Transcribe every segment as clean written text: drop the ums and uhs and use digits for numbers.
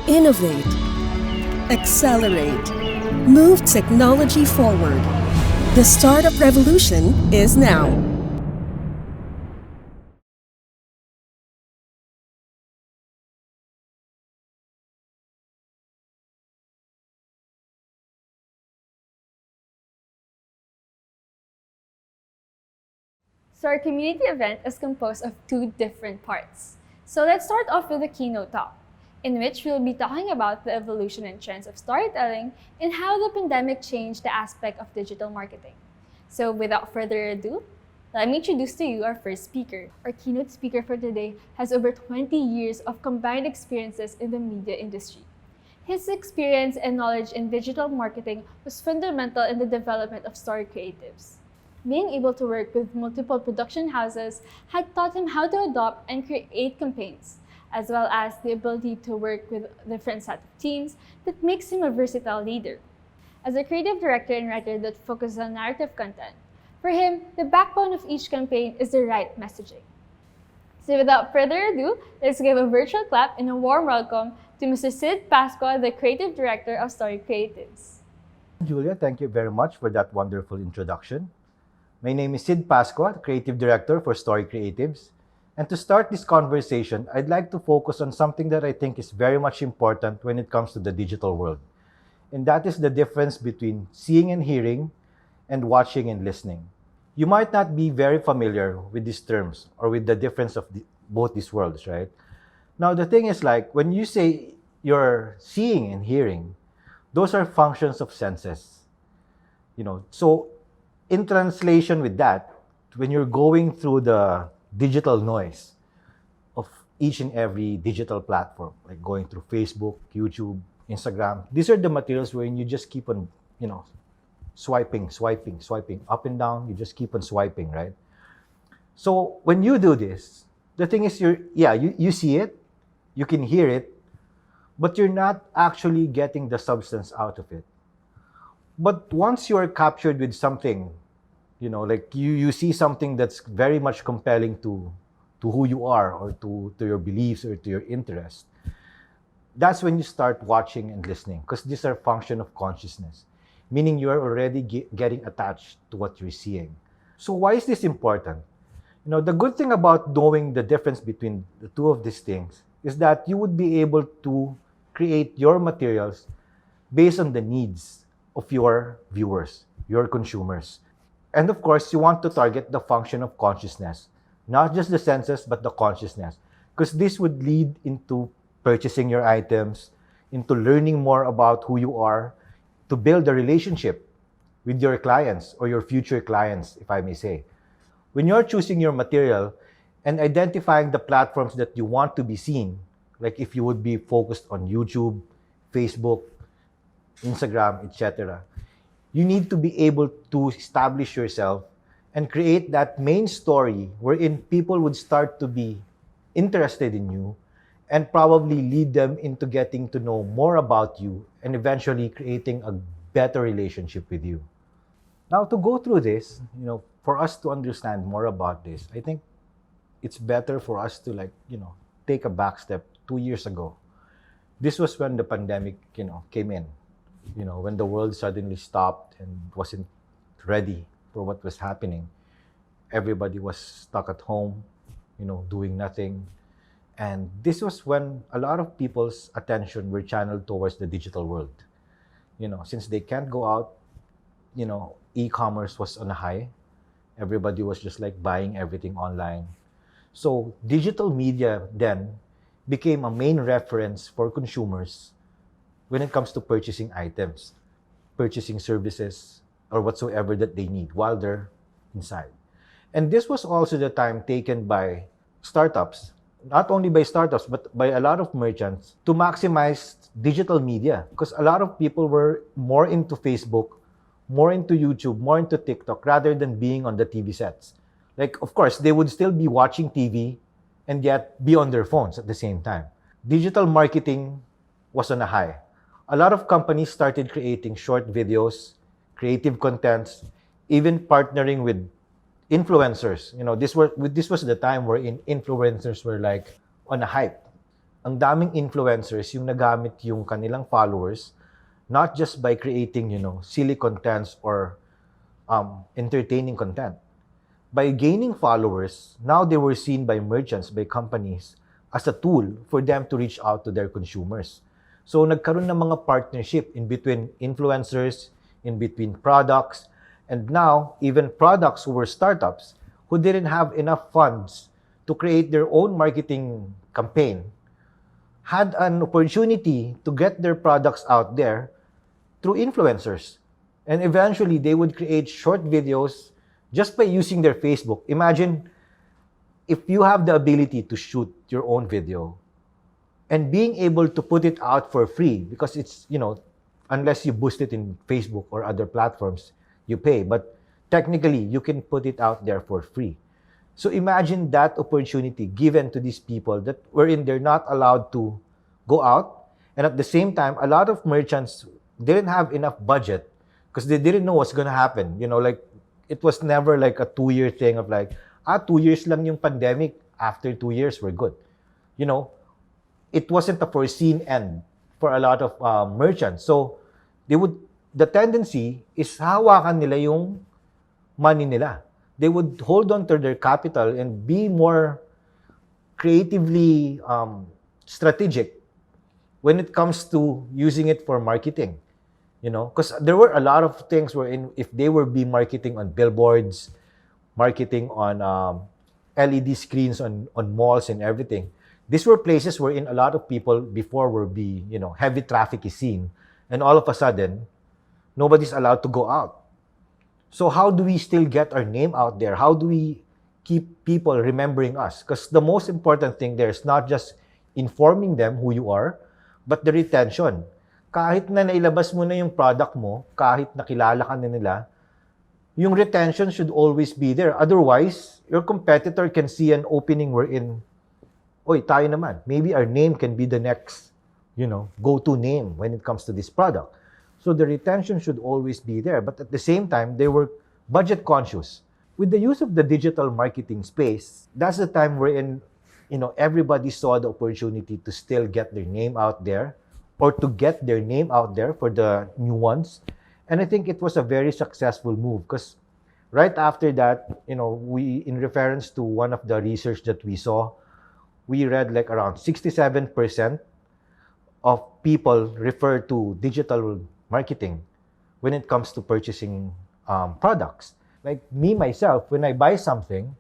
Innovate. Accelerate. Move technology forward. The startup revolution is now. So our community event is composed of two different parts. So let's start off with the keynote talk, in which we'll be talking about the evolution and trends of storytelling and how the pandemic changed the aspect of digital marketing. So without further ado, let me introduce to you our first speaker. Our keynote speaker for today has over 20 years of combined experiences in the media industry. His experience and knowledge in digital marketing was fundamental in the development of Stori Creatives. Being able to work with multiple production houses had taught him how to adopt and create campaigns, as well as the ability to work with different set of teams that makes him a versatile leader. As a creative director and writer that focuses on narrative content, for him, the backbone of each campaign is the right messaging. So without further ado, let's give a virtual clap and a warm welcome to Mr. Sid Pascua, the creative director of Stori Creatives. Julia, thank you very much for that wonderful introduction. My name is Sid Pascua, Creative Director for Stori Creatives. And to start this conversation, I'd like to focus on something that I think is very much important when it comes to the digital world. And that is the difference between seeing and hearing and watching and listening. You might not be very familiar with these terms or with the difference of both these worlds, right? Now, the thing is, like, when you say you're seeing and hearing, those are functions of senses. So in translation with that, when you're going through the digital noise of each and every digital platform, like going through Facebook, YouTube, Instagram, these are the materials wherein you just keep on, swiping up and down. You just keep on swiping, right? So when you do this, the thing is, you see it, you can hear it, but you're not actually getting the substance out of it. But once you are captured with something, like you see something that's very much compelling to who you are or to your beliefs or to your interest, that's when you start watching and listening, because these are function of consciousness, meaning you are already getting attached to what you're seeing. So why is this important? The good thing about knowing the difference between the two of these things is that you would be able to create your materials based on the needs of your viewers, your consumers. And of course, you want to target the function of consciousness, not just the senses, but the consciousness, because this would lead into purchasing your items, into learning more about who you are, to build a relationship with your clients or your future clients, if I may say. When you're choosing your material and identifying the platforms that you want to be seen, like if you would be focused on YouTube, Facebook, Instagram, etc., you need to be able to establish yourself and create that main story wherein people would start to be interested in you and probably lead them into getting to know more about you and eventually creating a better relationship with you. Now, to go through this, for us to understand more about this, I think it's better for us to take a back step 2 years ago. This was when the pandemic, came in. When the world suddenly stopped and wasn't ready for what was happening. Everybody was stuck at home, doing nothing. And this was when a lot of people's attention were channeled towards the digital world. Since they can't go out, e-commerce was on a high. Everybody was just buying everything online. So digital media then became a main reference for consumers when it comes to purchasing items, purchasing services, or whatsoever that they need while they're inside. And this was also the time taken by startups, not only by startups, but by a lot of merchants, to maximize digital media, because a lot of people were more into Facebook, more into YouTube, more into TikTok, rather than being on the TV sets. Of course, they would still be watching TV and yet be on their phones at the same time. Digital marketing was on a high. A lot of companies started creating short videos, creative contents, even partnering with influencers. This was the time wherein influencers were on a hype. ang daming influencers yung nagamit yung kanilang followers, not just by creating, silly contents or entertaining content. By gaining followers, now they were seen by merchants, by companies, as a tool for them to reach out to their consumers. So nagkaroon ng mga partnership in between influencers, in between products, and now even products who were startups who didn't have enough funds to create their own marketing campaign had an opportunity to get their products out there through influencers. And eventually, they would create short videos just by using their Facebook. Imagine if you have the ability to shoot your own video and being able to put it out for free, because it's, unless you boost it in Facebook or other platforms, you pay. But technically, you can put it out there for free. So imagine that opportunity given to these people that wherein they're not allowed to go out. And at the same time, a lot of merchants didn't have enough budget because they didn't know what's going to happen. It was never like a 2-year thing of 2 years lang yung pandemic. After 2 years, we're good. It wasn't a foreseen end for a lot of merchants. So the tendency is hawakan nila yung money nila. They would hold on to their capital and be more creatively strategic when it comes to using it for marketing. Because there were a lot of things wherein if they were be marketing on billboards, marketing on LED screens on malls and everything, these were places wherein a lot of people before were heavy traffic is seen, and all of a sudden, nobody's allowed to go out. So how do we still get our name out there? How do we keep people remembering us? Because the most important thing there is not just informing them who you are, but the retention. Kahit na nailabas mo na yung product mo, kahit nakilala ka na nila, yung retention should always be there. Otherwise, your competitor can see an opening wherein, oy, tayo naman. Maybe our name can be the next, go-to name when it comes to this product. So the retention should always be there. But at the same time, they were budget conscious. With the use of the digital marketing space, that's the time wherein, everybody saw the opportunity to still get their name out there or to get their name out there for the new ones. And I think it was a very successful move because right after that, we, in reference to one of the research that we saw, we read like around 67% of people refer to digital marketing when it comes to purchasing products. Like me, myself, when I buy something,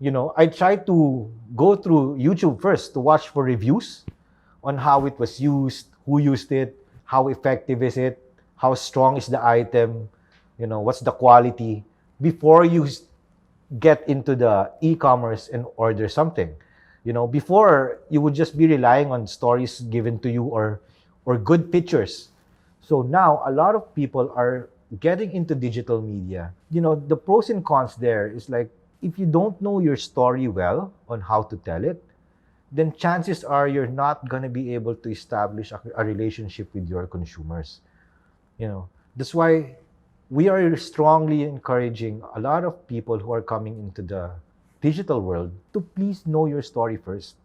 I try to go through YouTube first to watch for reviews on how it was used, who used it, how effective is it, how strong is the item, what's the quality, before you get into the e-commerce and order something. Before, you would just be relying on stories given to you or good pictures. So now, a lot of people are getting into digital media. The pros and cons there is like, if you don't know your story well on how to tell it, then chances are you're not going to be able to establish a relationship with your consumers. That's why we are strongly encouraging a lot of people who are coming into the digital world to please know your story first.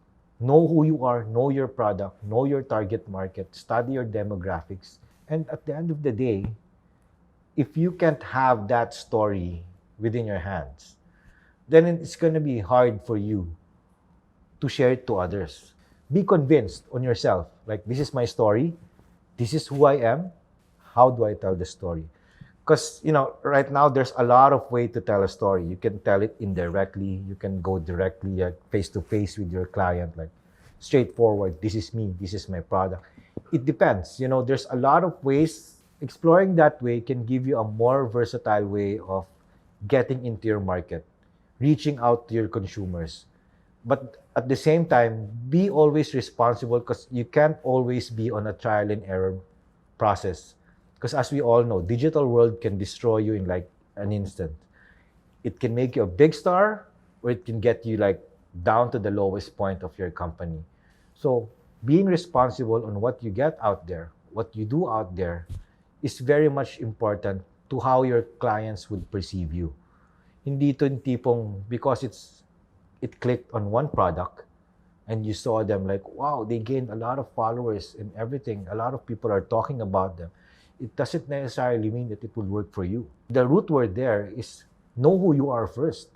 Know who you are, know your product, know your target market, study your demographics. And at the end of the day, if you can't have that story within your hands, then it's going to be hard for you to share it to others. Be convinced on yourself. Like, this is my story. This is who I am. How do I tell the story? Because, right now, there's a lot of ways to tell a story. You can tell it indirectly. You can go directly, face-to-face with your client, like straightforward. This is me. This is my product. It depends. There's a lot of ways. Exploring that way can give you a more versatile way of getting into your market, reaching out to your consumers. But at the same time, be always responsible because you can't always be on a trial and error process. Because as we all know, digital world can destroy you in like an instant. It can make you a big star or it can get you like down to the lowest point of your company. So being responsible on what you get out there, what you do out there is very much important to how your clients would perceive you. Hindi ito yung tipong because it clicked on one product, and you saw them like, wow, they gained a lot of followers and everything. A lot of people are talking about them. It doesn't necessarily mean that it will work for you. The root word there is know who you are first,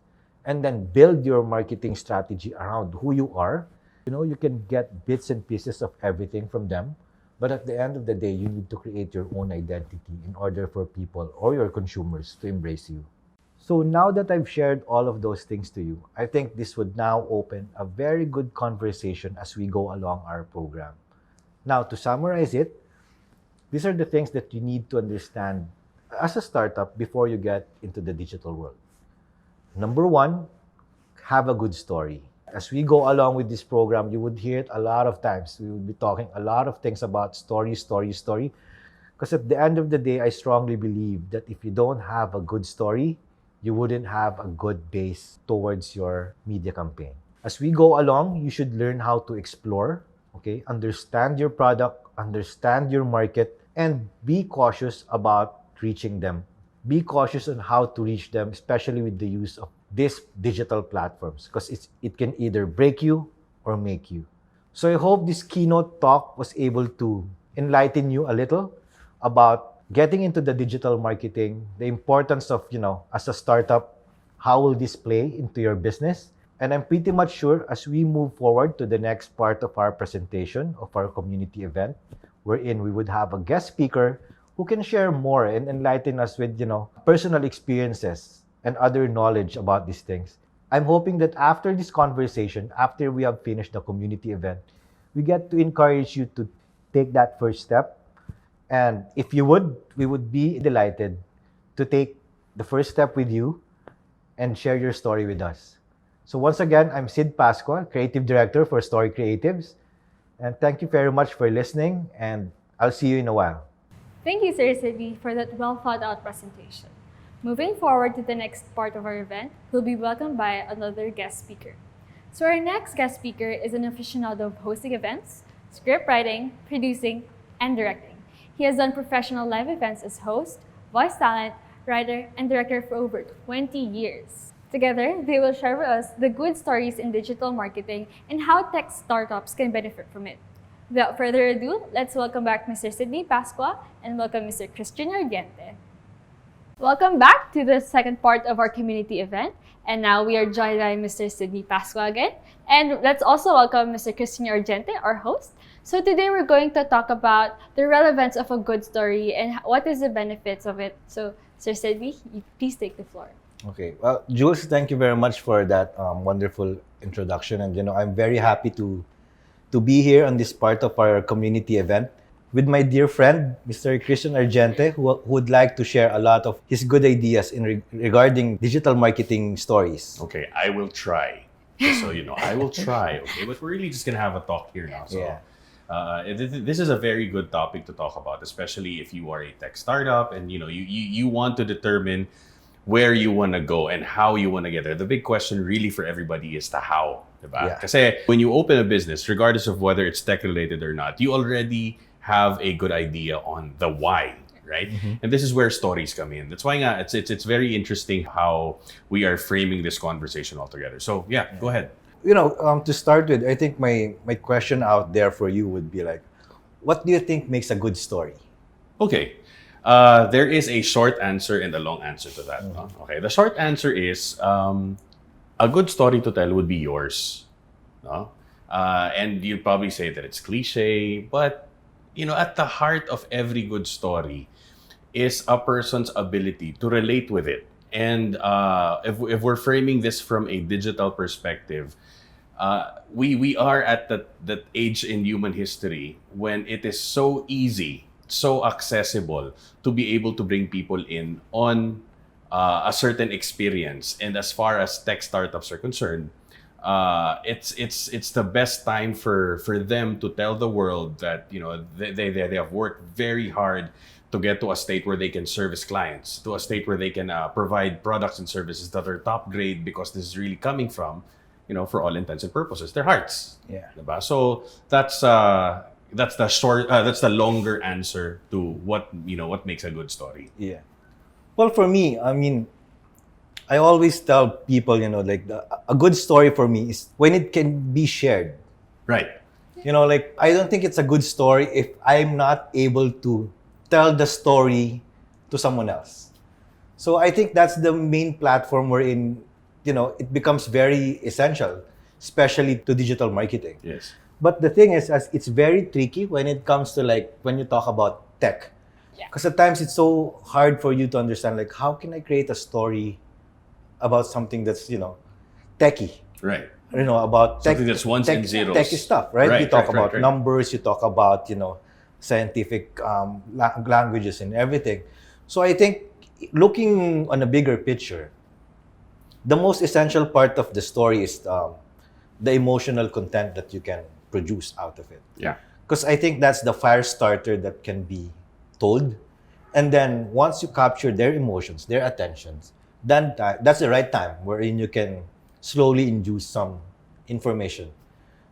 and then build your marketing strategy around who you are. You can get bits and pieces of everything from them, but at the end of the day, you need to create your own identity in order for people or your consumers to embrace you. So now that I've shared all of those things to you, I think this would now open a very good conversation as we go along our program. Now, to summarize it, these are the things that you need to understand as a startup before you get into the digital world. Number one, have a good story. As we go along with this program, you would hear it a lot of times. We will be talking a lot of things about story. Because at the end of the day, I strongly believe that if you don't have a good story, you wouldn't have a good base towards your media campaign. As we go along, you should learn how to explore, okay? Understand your product, understand your market, and be cautious about reaching them. Be cautious on how to reach them, especially with the use of these digital platforms, because it can either break you or make you. So I hope this keynote talk was able to enlighten you a little about getting into the digital marketing, the importance of, as a startup, how will this play into your business? And I'm pretty much sure as we move forward to the next part of our presentation of our community event, wherein we would have a guest speaker who can share more and enlighten us with, personal experiences and other knowledge about these things. I'm hoping that after this conversation, after we have finished the community event, we get to encourage you to take that first step. And if you would, we would be delighted to take the first step with you and share your story with us. So once again, I'm Sid Pascua, Creative Director for Stori Creatives. And thank you very much for listening, and I'll see you in a while. Thank you, Sir Sidney, for that well-thought-out presentation. Moving forward to the next part of our event, we'll be welcomed by another guest speaker. So our next guest speaker is an aficionado of hosting events, script writing, producing, and directing. He has done professional live events as host, voice talent, writer, and director for over 20 years. Together, they will share with us the good stories in digital marketing and how tech startups can benefit from it. Without further ado, let's welcome back Mr. Sidney Pascua and welcome Mr. Christian Ardiente. Welcome back to the second part of our community event. And now we are joined by Mr. Sidney Pascua again. And let's also welcome Mr. Christian Ardiente, our host. So today we're going to talk about the relevance of a good story and what is the benefits of it. So, Sir Sidney, please take the floor. Okay. Well, Jules, thank you very much for that wonderful introduction. And, I'm very happy to be here on this part of our community event with my dear friend, Mr. Christian Ardiente, who would like to share a lot of his good ideas regarding digital marketing stories. Okay, I will try. Just so you know, I will try. Okay, but we're really just gonna have a talk here now. So, this is a very good topic to talk about, especially if you are a tech startup and you want to determine where you want to go and how you want to get there. The big question really for everybody is the how. Diba? Yeah. Kasi when you open a business, regardless of whether it's tech related or not, you already have a good idea on the why, right? Mm-hmm. And this is where stories come in. That's why it's very interesting how we are framing this conversation altogether. So go ahead. To start with, I think my question out there for you would be like, what do you think makes a good story? Okay. There is a short answer and a long answer to that. Mm-hmm. Okay. The short answer is a good story to tell would be yours. No? And you'd probably say that it's cliche, but at the heart of every good story is a person's ability to relate with it. And if we're framing this from a digital perspective, we are at that age in human history when it is so easy, so accessible to be able to bring people in on a certain experience. And as far as tech startups are concerned, it's the best time for them to tell the world that they have worked very hard to get to a state where they can service clients, to a state where they can provide products and services that are top grade, because this is really coming from, for all intents and purposes, their hearts. Yeah. Diba? So that's the short, that's the longer answer to what makes a good story. Yeah. Well, for me, I always tell people, a good story for me is when it can be shared. Right. You know, like, I don't think it's a good story if I'm not able to tell the story to someone else. So I think that's the main platform wherein, you know, it becomes very essential, especially to digital marketing. Yes. But the thing is, as it's very tricky when it comes to, like, when you talk about tech. Yeah. Because at times it's so hard for you to understand, like, how can I create a story about something that's, you know, techie? Right. You know, about tech, Something that's ones and zeros. techie stuff, right? Right, You talk right, about right. numbers, you talk about, you know, scientific languages and everything. So I think looking on a bigger picture, the most essential part of the story is the emotional content that you can produce out of it. Yeah. Because I think that's the fire starter that can be told. And then once you capture their emotions, their attentions, then that's the right time wherein you can slowly induce some information,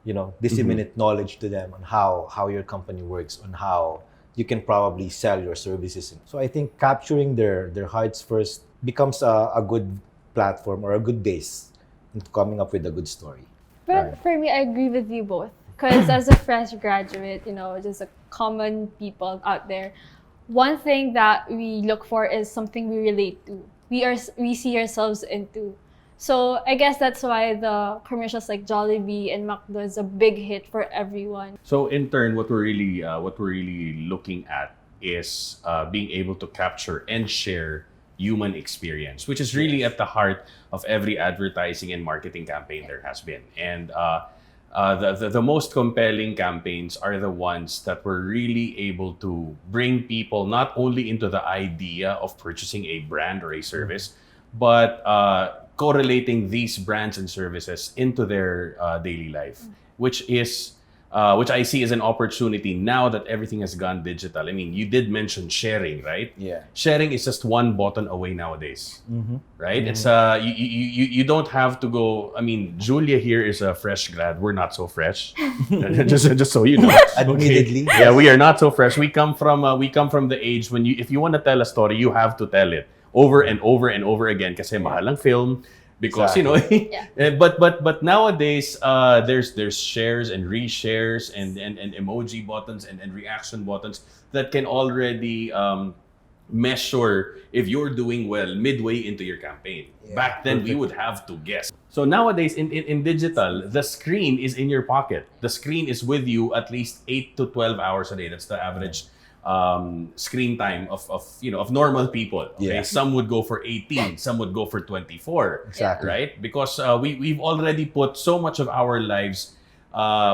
you know, disseminate knowledge to them on how your company works, on how you can probably sell your services. So I think capturing their hearts first becomes a good platform or a good base into coming up with a good story. But for me, I agree with you both. Because as a fresh graduate, you know, just a common people out there, one thing that we look for is something we relate to. We see ourselves into. So I guess that's why the commercials like Jollibee and McDo is a big hit for everyone. So in turn, what we're really looking at is being able to capture and share human experience, which is really at the heart of every advertising and marketing campaign there has been. And the most compelling campaigns are the ones that were really able to bring people not only into the idea of purchasing a brand or a service, but correlating these brands and services into their daily life, which I see as an opportunity now that everything has gone digital. I mean, you did mention sharing, right? Yeah. Sharing is just one button away nowadays, right? It's you don't have to go. I mean, Julia here is a fresh grad. We're not so fresh, just so you know. Admittedly. Okay. Yeah, we are not so fresh. We come from the age when if you want to tell a story, you have to tell it over and over and over again kasi mahal ang film because you know but nowadays there's shares and reshares and emoji buttons and reaction buttons that can already measure if you're doing well midway into your campaign. Back then we would have to guess. So nowadays in digital, the screen is in your pocket. The screen is with you at least 8 to 12 hours a day. That's the average screen time of normal people. Okay? Some would go for 18, some would go for 24. Exactly. Right? Because we've already put so much of our lives,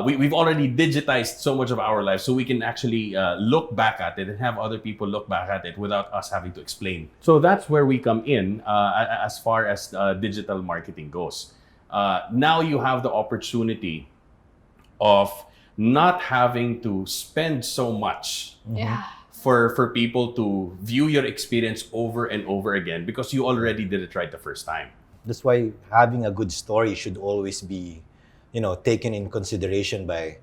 we've already digitized so much of our lives, so we can actually look back at it and have other people look back at it without us having to explain. So that's where we come in as far as digital marketing goes. Now you have the opportunity of not having to spend so much for people to view your experience over and over again because you already did it right the first time. That's why having a good story should always be, you know, taken in consideration by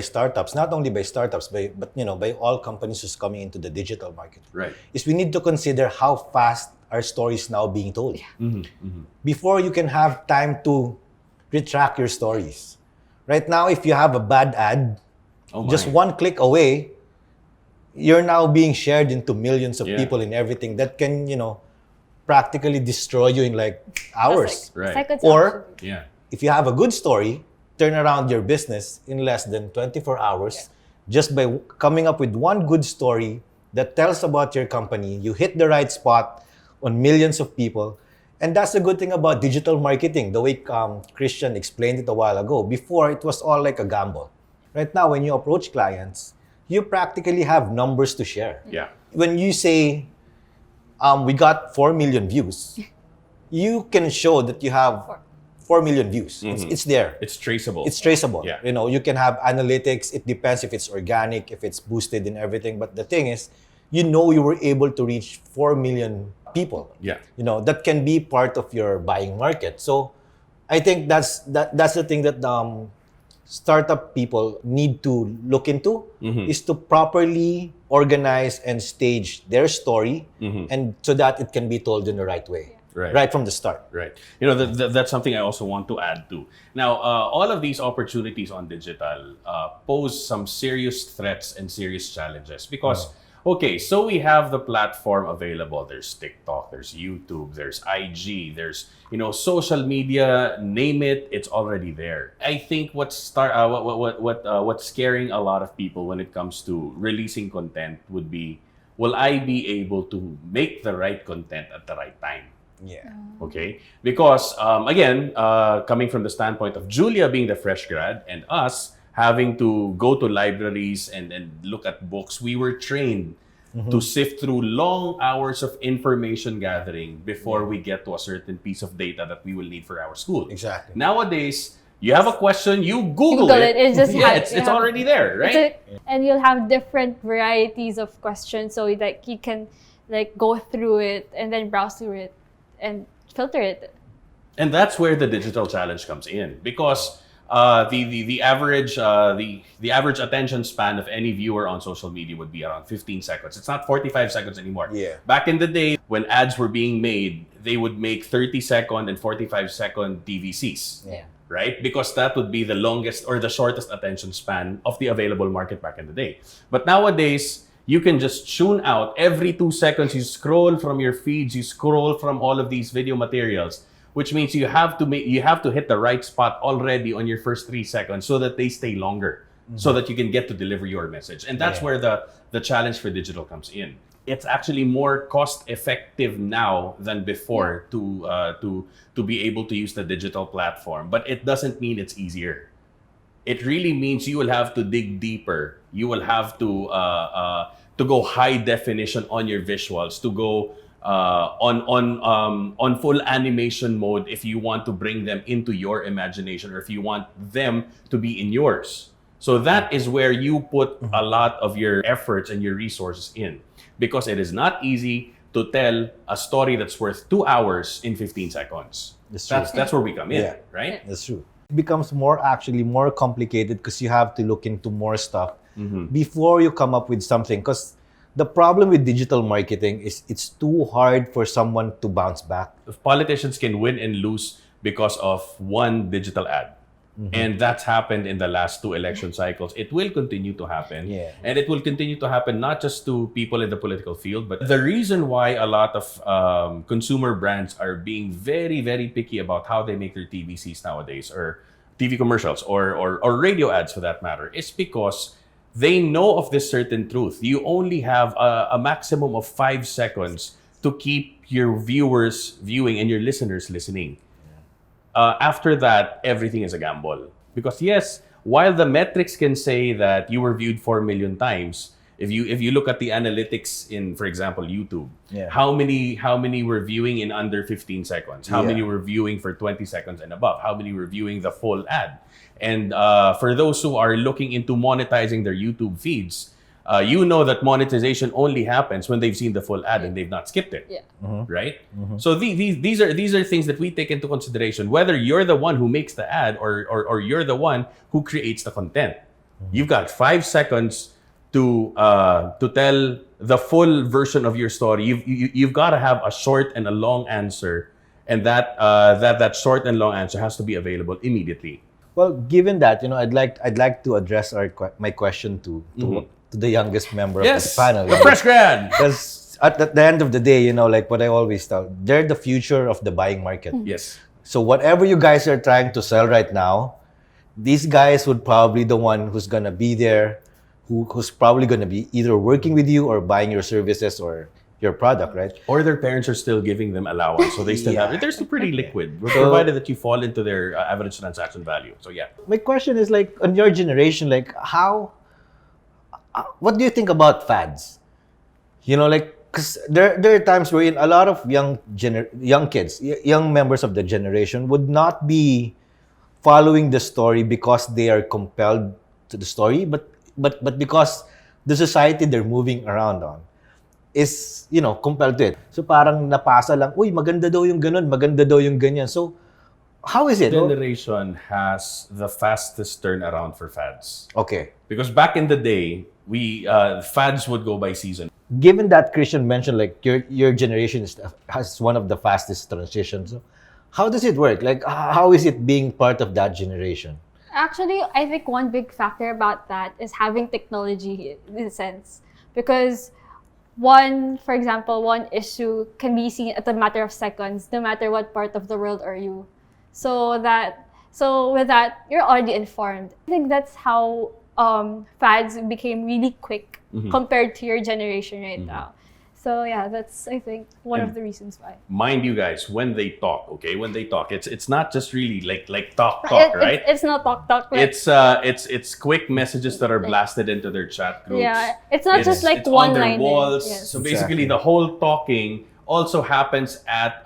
startups, not only by startups, but you know, by all companies who's coming into the digital market. Right. Is we need to consider how fast our story is now being told. Before you can have time to retract your stories. Right now, if you have a bad ad, just one click away, you're now being shared into millions of people and everything that can, you know, practically destroy you in like hours. Or if you have a good story, turn around your business in less than 24 hours just by coming up with one good story that tells about your company. You hit the right spot on millions of people. And that's the good thing about digital marketing, the way Christian explained it a while ago. Before, it was all like a gamble. Right now, when you approach clients, you practically have numbers to share. Yeah. When you say, we got 4 million views, you can show that you have 4 million views. It's there. It's traceable. It's traceable. Yeah. You know, you can have analytics. It depends if it's organic, if it's boosted and everything. But the thing is, you know, you were able to reach 4 million people. Yeah. You know, that can be part of your buying market. So I think that's the thing that startup people need to look into is to properly organize and stage their story and so that it can be told in the right way. right from the start. Right. That's something I also want to add to. Now, all of these opportunities on digital pose some serious threats and serious challenges because, okay, so we have the platform available. There's TikTok, there's YouTube, there's IG, there's, social media, name it, it's already there. I think what's scaring a lot of people when it comes to releasing content would be, will I be able to make the right content at the right time? Yeah. Okay, because again, coming from the standpoint of Julia being the fresh grad and us having to go to libraries and look at books, we were trained to sift through long hours of information gathering before we get to a certain piece of data that we will need for our school. Exactly. Nowadays, you have a question, you Google it. It's just it's already there, right? And you'll have different varieties of questions, so that you can go through it and then browse through it and filter it. And that's where the digital challenge comes in, because the average attention span of any viewer on social media would be around 15 seconds. It's not 45 seconds anymore. Yeah. Back in the day, when ads were being made, they would make 30-second and 45-second TVCs. Yeah. Right? Because that would be the longest or the shortest attention span of the available market back in the day. But nowadays, you can just tune out. Every 2 seconds, you scroll from your feeds, you scroll from all of these video materials, which means you have to hit the right spot already on your first 3 seconds so that they stay longer, so that you can get to deliver your message. And that's where the challenge for digital comes in. It's actually more cost effective now than before to be able to use the digital platform, but it doesn't mean it's easier. It really means you will have to dig deeper. You will have to go high definition on your visuals, to go on full animation mode if you want to bring them into your imagination, or if you want them to be in yours. So that is where you put a lot of your efforts and your resources in, because it is not easy to tell a story that's worth 2 hours in 15 seconds. That's where we come in, right? That's true. It becomes more complicated because you have to look into more stuff before you come up with something. Because the problem with digital marketing is it's too hard for someone to bounce back. If politicians can win and lose because of one digital ad. And that's happened in the last 2 election cycles. It will continue to happen. Yeah. And it will continue to happen not just to people in the political field, but the reason why a lot of consumer brands are being very, very picky about how they make their TVCs nowadays, or TV commercials, or radio ads for that matter, is because they know of this certain truth. You only have a maximum of 5 seconds to keep your viewers viewing and your listeners listening. After that, everything is a gamble. Because yes, while the metrics can say that you were viewed 4 million times, if you look at the analytics in, for example, YouTube, how many were viewing in under 15 seconds? How many were viewing for 20 seconds and above? How many were viewing the full ad? And for those who are looking into monetizing their YouTube feeds, you know that monetization only happens when they've seen the full ad and they've not skipped it, right? So these are things that we take into consideration, whether you're the one who makes the ad or you're the one who creates the content. You've got 5 seconds to tell the full version of your story. You've got to have a short and a long answer, and that short and long answer has to be available immediately. Well, given that, I'd like to address my question to the youngest member of the panel. The fresh grad. Because at the end of the day, like what I always tell, they're the future of the buying market. Yes. So whatever you guys are trying to sell right now, these guys would probably the one who's gonna be there, who's probably gonna be either working with you or buying your services or your product, right? Or their parents are still giving them allowance, so they still have it. They're still pretty liquid, provided that you fall into their average transaction value. So yeah. My question is, on your generation, what do you think about fads? Because there are times wherein a lot of young kids, young members of the generation would not be following the story because they are compelled to the story, but because the society they're moving around on is, compelled to it. So parang napasa lang, uy, maganda daw yung ganun, maganda daw yung ganyan. So how is it? Generation has the fastest turnaround for fads. Okay. Because back in the day, fads would go by season. given that Christian mentioned like your generation has one of the fastest transitions, so how does it work? Like, how is it being part of that generation? Actually, I think one big factor about that is having technology in a sense. Because for example, one issue can be seen at a matter of seconds, no matter what part of the world are you. So with that, you're already informed. I think that's how fads became really quick compared to your generation right now. So yeah, that's I think one of the reasons why. Mind you guys, when they talk, it's not just really like talk, right? It's not talk. It's quick messages that are blasted into their chat groups. Yeah, it's not just like it's one on their line. walls. Yes. So basically, the whole talking also happens at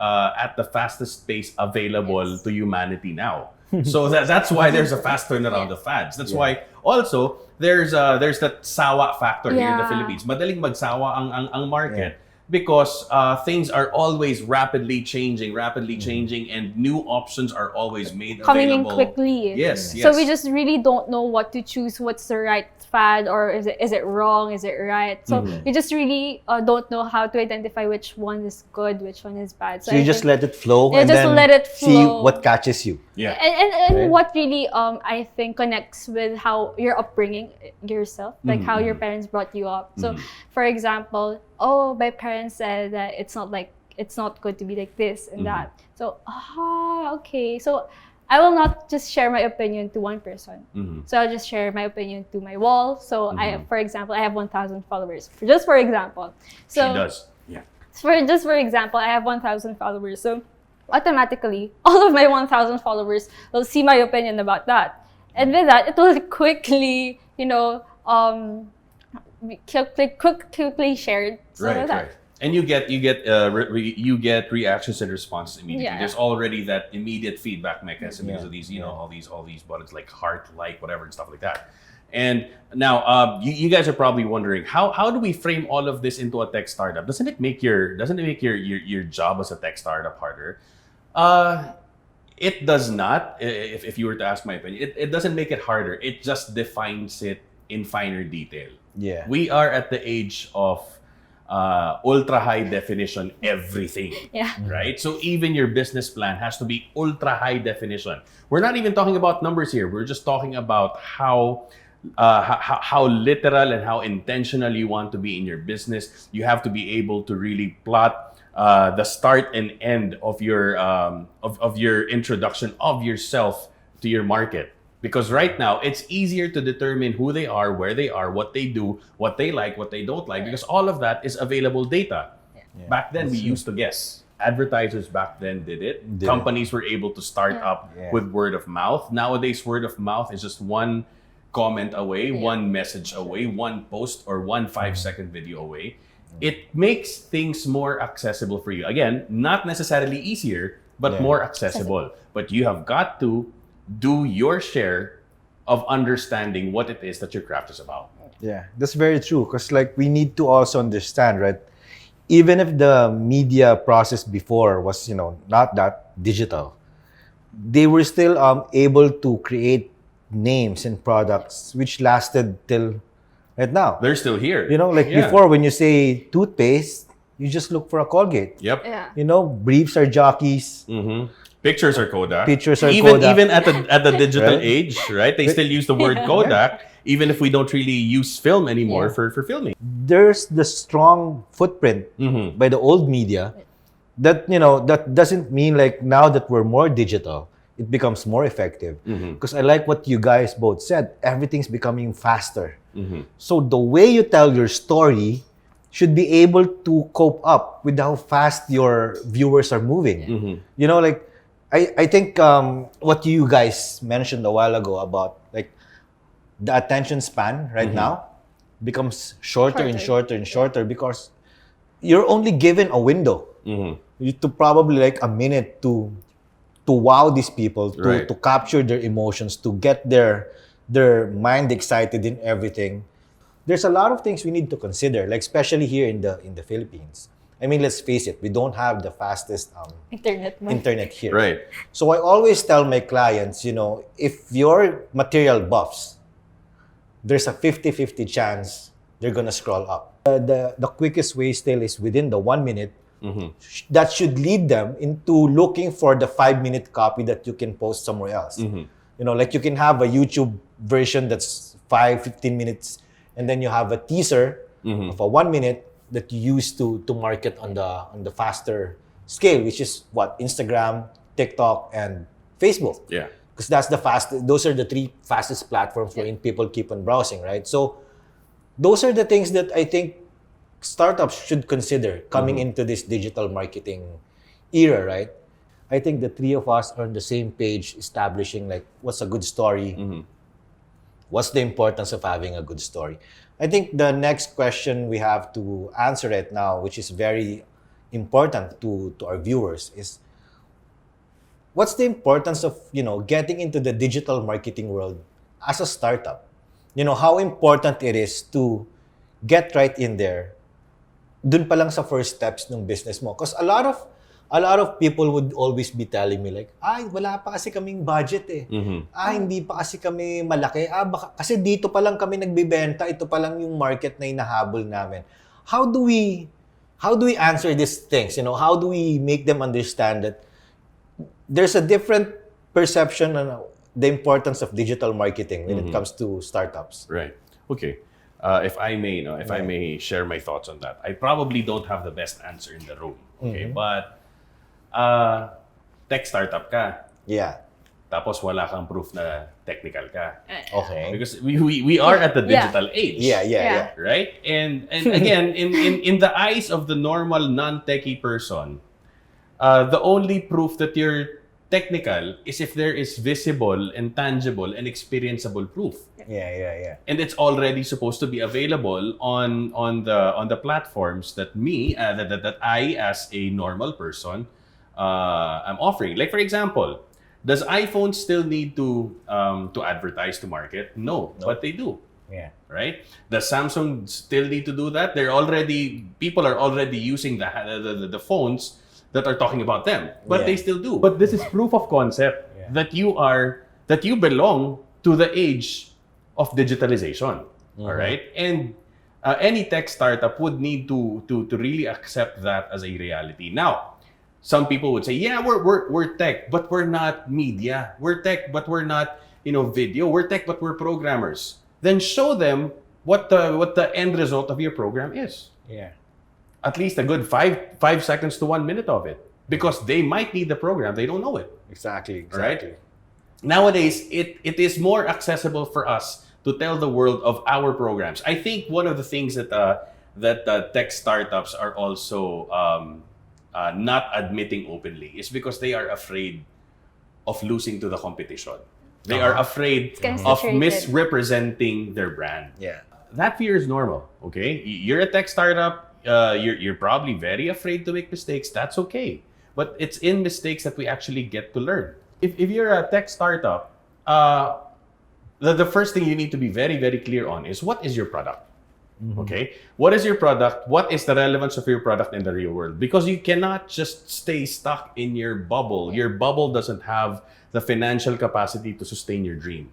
the fastest pace available to humanity now. So that's why there's a fast turnaround of fads. That's why also there's that sawa factor here in the Philippines. Madaling magsawa ang market because things are always rapidly changing, and new options are always made coming available. in quickly. Yes. So we just really don't know what to choose. What's the right fad, or is it wrong? Is it right? So we just really don't know how to identify which one is good, which one is bad. So you just let it flow and then let it flow. See what catches you. Yeah. And what really I think connects with how your upbringing yourself, like how your parents brought you up. So for example, my parents said that it's not good to be like this and that. So okay. So I will not just share my opinion to one person. So I'll just share my opinion to my wall. So for example, I have 1,000 followers. Just for example. So she does. Yeah. For example, I have 1,000 followers. So automatically, all of my 1,000 followers will see my opinion about that. And with that, it will quickly, quickly shared. So Right. And you get reactions and responses immediately. Yeah. There's already that immediate feedback mechanism because of these, all these buttons like heart, like, whatever, and stuff like that. And now, you guys are probably wondering how do we frame all of this into a tech startup? Doesn't it make your job as a tech startup harder? It does not. If you were to ask my opinion, it doesn't make it harder. It just defines it in finer detail. Yeah. We are at the age of ultra high definition everything. Yeah. Right? So even your business plan has to be ultra high definition. We're not even talking about numbers here. We're just talking about how literal and how intentional you want to be in your business. You have to be able to really plot the start and end of your introduction of yourself to your market. Because right now, it's easier to determine who they are, where they are, what they do, what they like, what they don't like, because all of that is available data. Yeah. Back then, we used to guess. Advertisers back then did it. Companies were able to start up with word of mouth. Nowadays, word of mouth is just one comment away, one message away, one post, or one 5-second video away. It makes things more accessible for you. Again, not necessarily easier, but more accessible. But you have got to do your share of understanding what it is that your craft is about. Yeah, that's very true. Because we need to also understand, right? Even if the media process before was, not that digital, they were still able to create names and products which lasted till right now. They're still here. Before, when you say toothpaste, you just look for a Colgate. Yep. Yeah. Briefs are jockeys. Pictures are Kodak. Kodak. Even at the digital age, right? They still use the word Kodak, even if we don't really use film anymore for filming. There's the strong footprint by the old media that, that doesn't mean now that we're more digital, it becomes more effective. Because I like what you guys both said, everything's becoming faster. So the way you tell your story should be able to cope up with how fast your viewers are moving. I think what you guys mentioned a while ago about the attention span right now becomes shorter and shorter because you're only given a window to probably a minute to wow these people, to capture their emotions, to get their mind excited in everything. There's a lot of things we need to consider, especially here in the Philippines. I mean, let's face it, we don't have the fastest internet here. Right. So I always tell my clients, if you're material buffs, there's a 50-50 chance they're gonna scroll up. The quickest way still is within the 1 minute. That should lead them into looking for the 5-minute copy that you can post somewhere else. You know, like you can have a YouTube version that's 15 minutes, and then you have a teaser of a 1 minute that you use to market on the faster scale, which is what? Instagram, TikTok, and Facebook. Yeah. Because that's those are the 3 fastest platforms wherein people keep on browsing, right? So those are the things that I think startups should consider coming into this digital marketing era, right? I think the 3 of us are on the same page establishing like what's a good story, what's the importance of having a good story. I think the next question we have to answer right now, which is very important to our viewers, is what's the importance of, you know, getting into the digital marketing world as a startup? You know, how important it is to get right in there dun pa lang sa first steps ng business mo. Because a lot of people would always be telling me like, ay, wala pa kasi kaming budget eh. Hindi pa kasi kami malaki. Baka, kasi dito pa lang kami nagbibenta, ito pa lang yung market na hinahabol namin. How do we answer these things? You know, how do we make them understand that there's a different perception on the importance of digital marketing when it comes to startups? Right. Okay. If I may share my thoughts on that. I probably don't have the best answer in the room. Okay, but tech startup ka. Yeah. Tapos wala kang proof na technical ka. Okay. Because we are at the digital age. Yeah. Right? And again, in the eyes of the normal non-techie person, the only proof that you're technical is if there is visible and tangible and experienceable proof. Yeah. And it's already supposed to be available on the platforms that that I as a normal person am offering. Like for example, does iPhone still need to advertise to market? No, but they do. Yeah. Right? Does Samsung still need to do that? People are already using the phones that are talking about them, but they still do. But this is proof of concept that you belong to the age of digitalization. All right, and any tech startup would need to really accept that as a reality. Now, some people would say, yeah, we're tech, but we're not media. We're tech, but we're not video. We're tech, but we're programmers. Then show them what the end result of your program is. Yeah. At least a good 5 seconds to 1 minute of it, because they might need the program, they don't know it. Exactly. Right? Nowadays, it is more accessible for us to tell the world of our programs. I think one of the things that tech startups are also not admitting openly is because they are afraid of losing to the competition. They are afraid of misrepresenting their brand. Yeah. That fear is normal, okay? You're a tech startup, you're probably very afraid to make mistakes. That's okay. But it's in mistakes that we actually get to learn. If you're a tech startup, the first thing you need to be very, very clear on is what is your product? Okay? What is your product? What is the relevance of your product in the real world? Because you cannot just stay stuck in your bubble. Your bubble doesn't have the financial capacity to sustain your dream.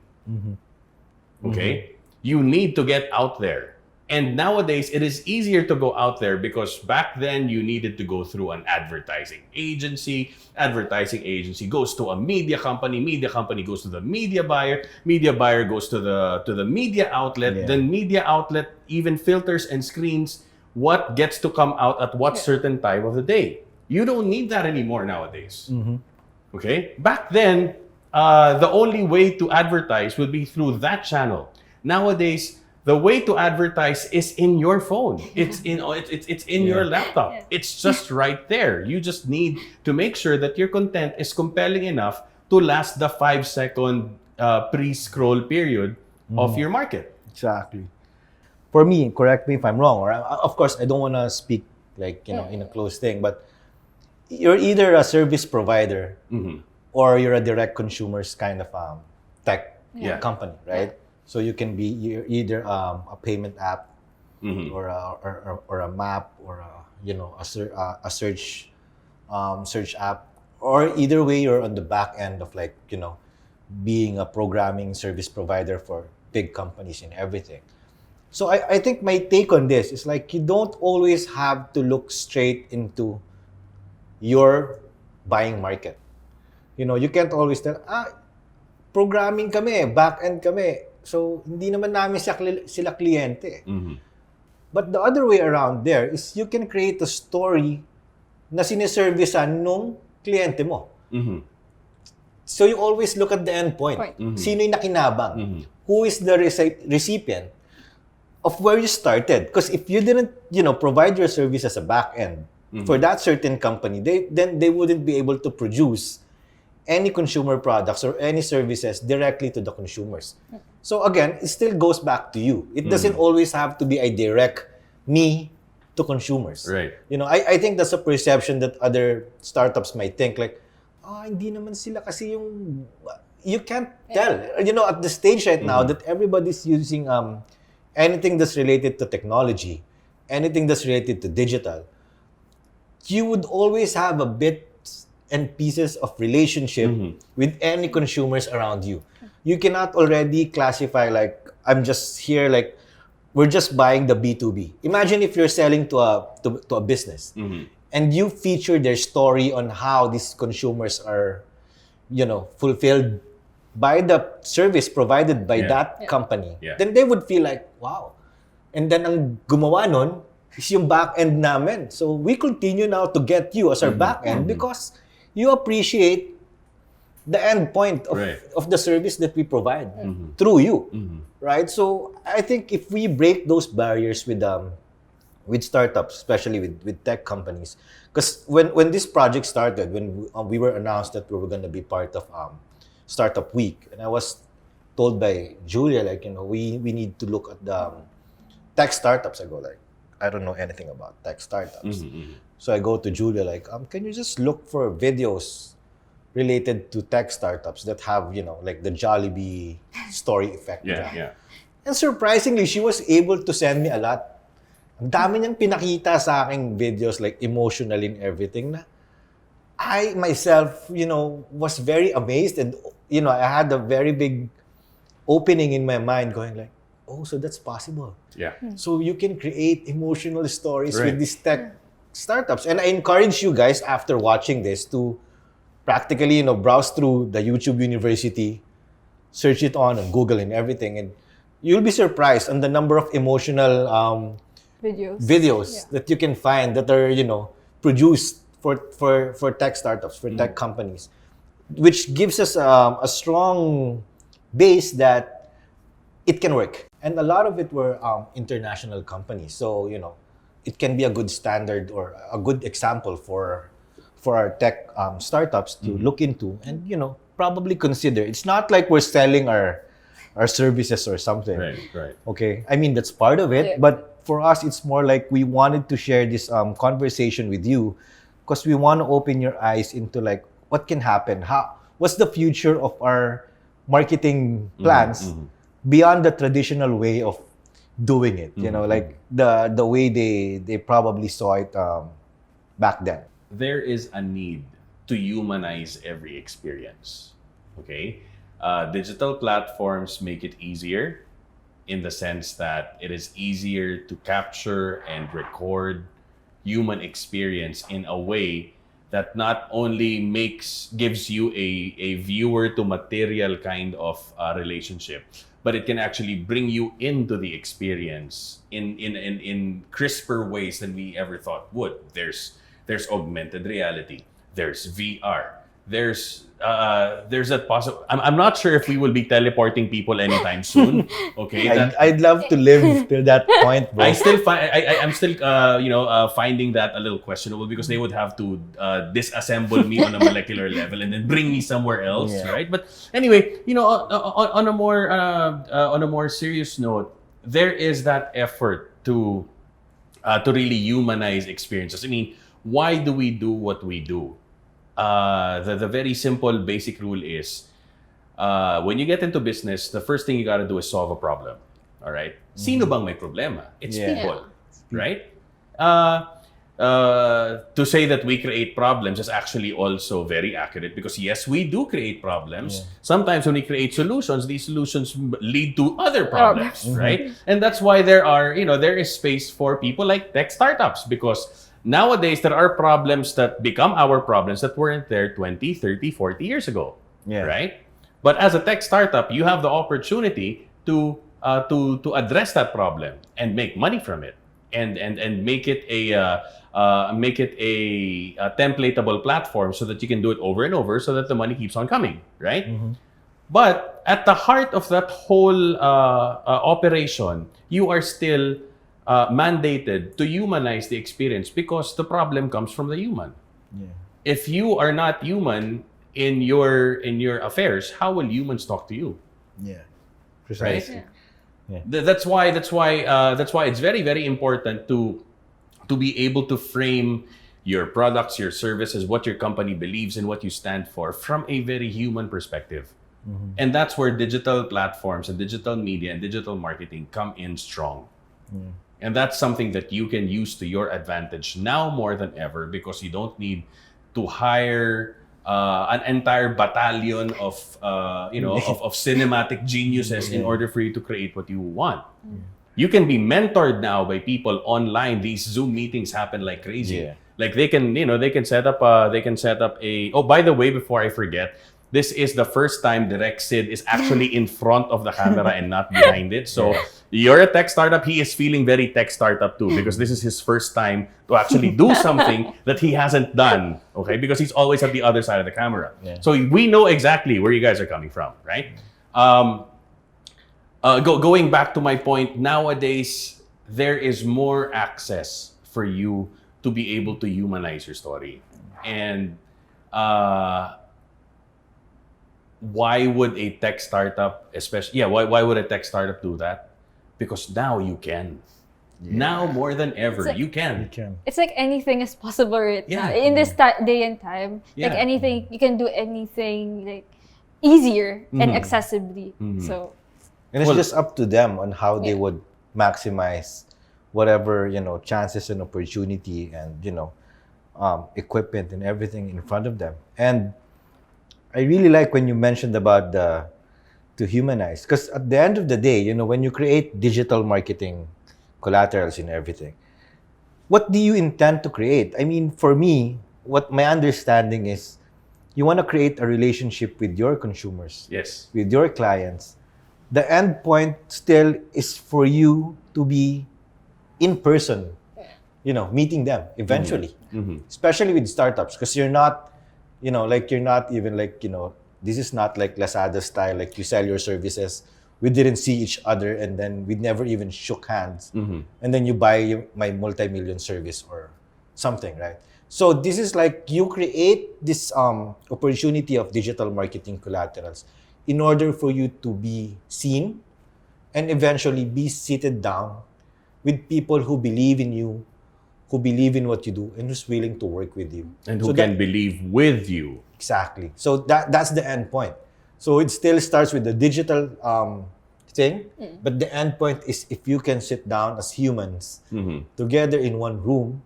Okay? You need to get out there. And nowadays, it is easier to go out there because back then you needed to go through an advertising agency. Advertising agency goes to a media company goes to the media buyer goes to the media outlet. Then media outlet even filters and screens what gets to come out at what certain time of the day. You don't need that anymore nowadays. Okay? Back then, the only way to advertise would be through that channel. Nowadays, the way to advertise is in your phone. It's in your laptop. It's just right there. You just need to make sure that your content is compelling enough to last the 5-second pre-scroll period of your market. Exactly. For me, correct me if I'm wrong, or of course I don't want to speak like in a closed thing, but you're either a service provider or you're a direct consumers kind of tech company, right? So you can be either a payment app or a map or a search app, or either way you're on the back end of being a programming service provider for big companies and everything. So I think my take on this is like you don't always have to look straight into your buying market. You can't always tell, programming kami, back-end kami. So, hindi naman namin sila kliyente. But the other way around there is you can create a story na siniservicean nung kliyente mo. So, you always look at the end point. Sino yung nakinabang? Who is the recipient of where you started? Because if you didn't, provide your service as a back-end for that certain company, then they wouldn't be able to produce any consumer products or any services directly to the consumers. So again, it still goes back to you. It doesn't always have to be a direct me to consumers. Right. I think that's a perception that other startups might think like, hindi naman sila kasi yung... You can't tell. At the stage right now that everybody's using anything that's related to technology, anything that's related to digital, you would always have a bit and pieces of relationship with any consumers around you. You cannot already classify like, I'm just here like, we're just buying the B2B. Imagine if you're selling to a business and you feature their story on how these consumers are, fulfilled by the service provided by that company. Then they would feel like, wow. And then ang gumawa nun is yung back-end namin. So we continue now to get you as our back-end because you appreciate the end point of the service that we provide through you, right? So I think if we break those barriers with startups, especially with tech companies, because when this project started, when we were announced that we were going to be part of Startup Week, and I was told by Julia, like, we need to look at the tech startups. I go like, I don't know anything about tech startups. So I go to Julia like, can you just look for videos related to tech startups that have, like the Jollibee story effect. And surprisingly, she was able to send me a lot. Ang dami niyang pinakita sa aking videos, like emotional in everything na I myself, was very amazed and, I had a very big opening in my mind going like, oh, so that's possible. So you can create emotional stories with these tech startups. And I encourage you guys after watching this to practically, browse through the YouTube University, search it on Google and everything. And you'll be surprised on the number of emotional videos that you can find that are, produced for tech startups, for tech companies, which gives us a strong base that it can work. And a lot of it were international companies. So, it can be a good standard or a good example for our tech startups to look into and, probably consider. It's not like we're selling our services or something. Right. Okay. I mean, that's part of it. But for us, it's more like we wanted to share this conversation with you because we want to open your eyes into like what can happen. What's the future of our marketing plans beyond the traditional way of doing it? Like the way they probably saw it back then. There is a need to humanize every experience. Okay? Digital platforms make it easier in the sense that it is easier to capture and record human experience in a way that not only gives you a viewer to material kind of relationship, but it can actually bring you into the experience in crisper ways than we ever thought would. There's augmented reality, there's VR, there's that possible. I'm not sure if we will be teleporting people anytime soon. Okay, I'd love to live till that point, bro. I'm still finding that a little questionable because they would have to disassemble me on a molecular level and then bring me somewhere else, right? But anyway, on a more serious note, there is that effort to really humanize experiences. I mean, why do we do what we do? The very simple basic rule is when you get into business, the first thing you got to do is solve a problem. All right? Sino bang may problema? It's people, right? to say that we create problems is actually also very accurate, because yes, we do create problems. Sometimes when we create solutions, these solutions lead to other problems, right? And that's why there is space for people like tech startups, because nowadays there are problems that become our problems that weren't there 20, 30, 40 years ago, right? But as a tech startup, you have the opportunity to address that problem and make money from it, and make it a templatable platform so that you can do it over and over, so that the money keeps on coming, right? But at the heart of that whole operation, you are still mandated to humanize the experience, because the problem comes from the human. If you are not human in your affairs, how will humans talk to you? Precisely. Right? That's why it's very, very important to be able to frame your products, your services, what your company believes in, what you stand for, from a very human perspective. And that's where digital platforms and digital media and digital marketing come in strong. And that's something that you can use to your advantage now more than ever, because you don't need to hire an entire battalion of cinematic geniuses in order for you to create what you want. You can be mentored now by people online. These Zoom meetings happen like crazy. Like they can set up a. Oh, by the way, before I forget, this is the first time Direct Sid is actually in front of the camera and not behind it. So you're a tech startup. He is feeling very tech startup too, because this is his first time to actually do something that he hasn't done. Okay, because he's always at the other side of the camera. So we know exactly where you guys are coming from, right? Going back to my point, nowadays there is more access for you to be able to humanize your story. And why would a tech startup, why would a tech startup do that? Because now you can. Now more than ever, you can. It's like anything is possible right now. In this day and time. Like anything, you can do anything like easier and accessibly. So, and it's just up to them on how they would maximize whatever, chances and opportunity and, equipment and everything in front of them. And I really like when you mentioned about to humanize, because at the end of the day, when you create digital marketing collaterals and everything, what do you intend to create? I mean, for me, what my understanding is, you want to create a relationship with your consumers, with your clients. The end point still is for you to be in person, meeting them eventually, especially with startups, because you're not, you're not even this is not like Lazada style, like you sell your services, we didn't see each other, and then we never even shook hands, and then you buy my multi-million service or something, right? So this is like you create this opportunity of digital marketing collaterals in order for you to be seen and eventually be seated down with people who believe in you, who believe in what you do, and who's willing to work with you. And who can believe with you. Exactly. So that's the end point. So it still starts with the digital thing, but the end point is if you can sit down as humans together in one room,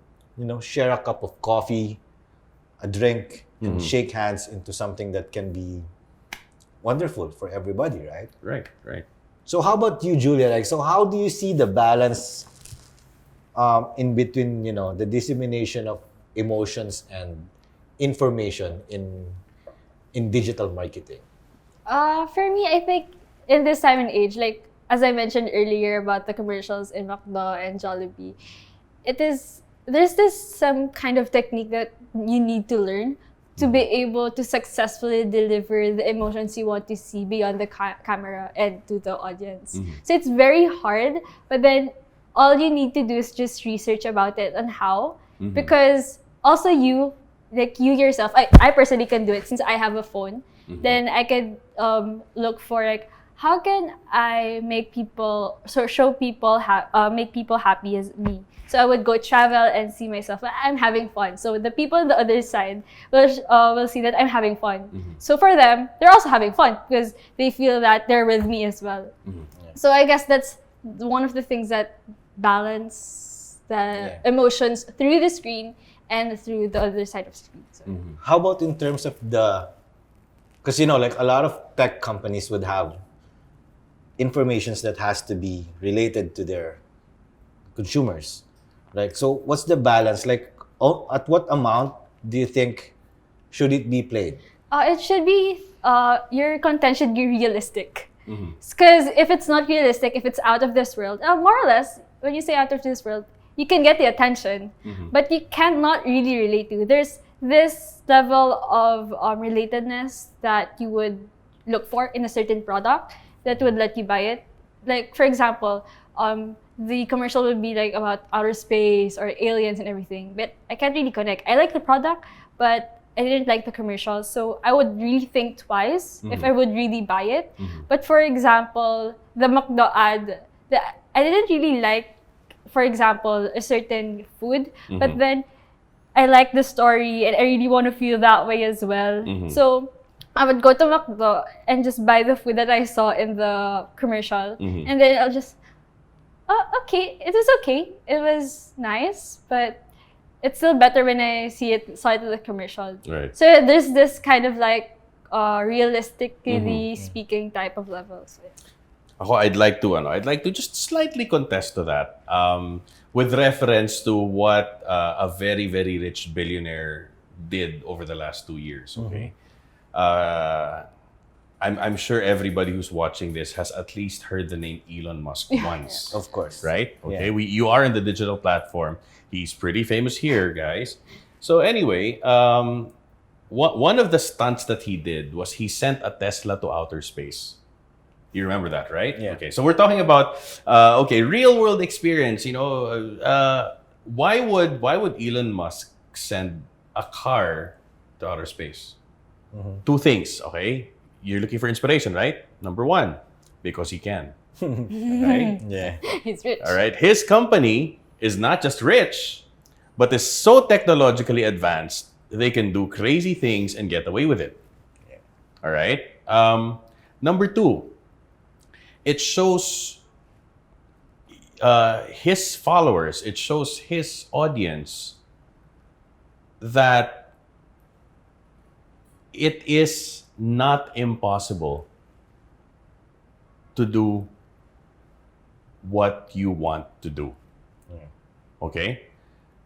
share a cup of coffee, a drink, and shake hands into something that can be wonderful for everybody, right? Right. So how about you, Julia? So how do you see the balance in between, the dissemination of emotions and information in digital marketing? For me, I think in this time and age, like as I mentioned earlier about the commercials in McDo and Jollibee, there's some kind of technique that you need to learn to be able to successfully deliver the emotions you want to see beyond the camera and to the audience. So it's very hard, but then all you need to do is just research about it and how, because also you yourself, I personally can do it since I have a phone. Then I could look for like, how can I make people, make people happy as me? So I would go travel and see myself, I'm having fun. So the people on the other side will see that I'm having fun. So for them, they're also having fun because they feel that they're with me as well. So I guess that's one of the things that balance the emotions through the screen and through the other side of the screen. So. How about in terms of because like a lot of tech companies would have informations that has to be related to their consumers, right? So what's the balance? Like, at what amount do you think should it be played? It should be, your content should be realistic. Because if it's not realistic, if it's out of this world, more or less, when you say out of this world, you can get the attention, but you cannot really relate to. There's this level of relatedness that you would look for in a certain product that would let you buy it. Like, for example, the commercial would be like about outer space or aliens and everything, but I can't really connect. I like the product, but I didn't like the commercial, so I would really think twice if I would really buy it. But for example, the McDo ad, I didn't really like, for example, a certain food, but then I like the story and I really want to feel that way as well. So I would go to McDo and just buy the food that I saw in the commercial, and then I'll just, okay, it was okay. It was nice, but it's still better when I saw it in the commercial. Right. So there's this kind of like realistically speaking type of levels. I'd like to just slightly contest to that, with reference to what a very, very rich billionaire did over the last 2 years. Okay, I'm sure everybody who's watching this has at least heard the name Elon Musk once. Of course. Right? Okay, you are in the digital platform. He's pretty famous here, guys. So anyway, one of the stunts that he did was he sent a Tesla to outer space. You remember that, right? Yeah. Okay, so we're talking about real world experience. Why would Elon Musk send a car to outer space? Two things. Okay, you're looking for inspiration, right? Number one, because he can. Right? Yeah. He's rich. All right. His company is not just rich, but is so technologically advanced they can do crazy things and get away with it. Yeah. All right. Number two, it shows his followers, it shows his audience that it is not impossible to do what you want to do. Okay.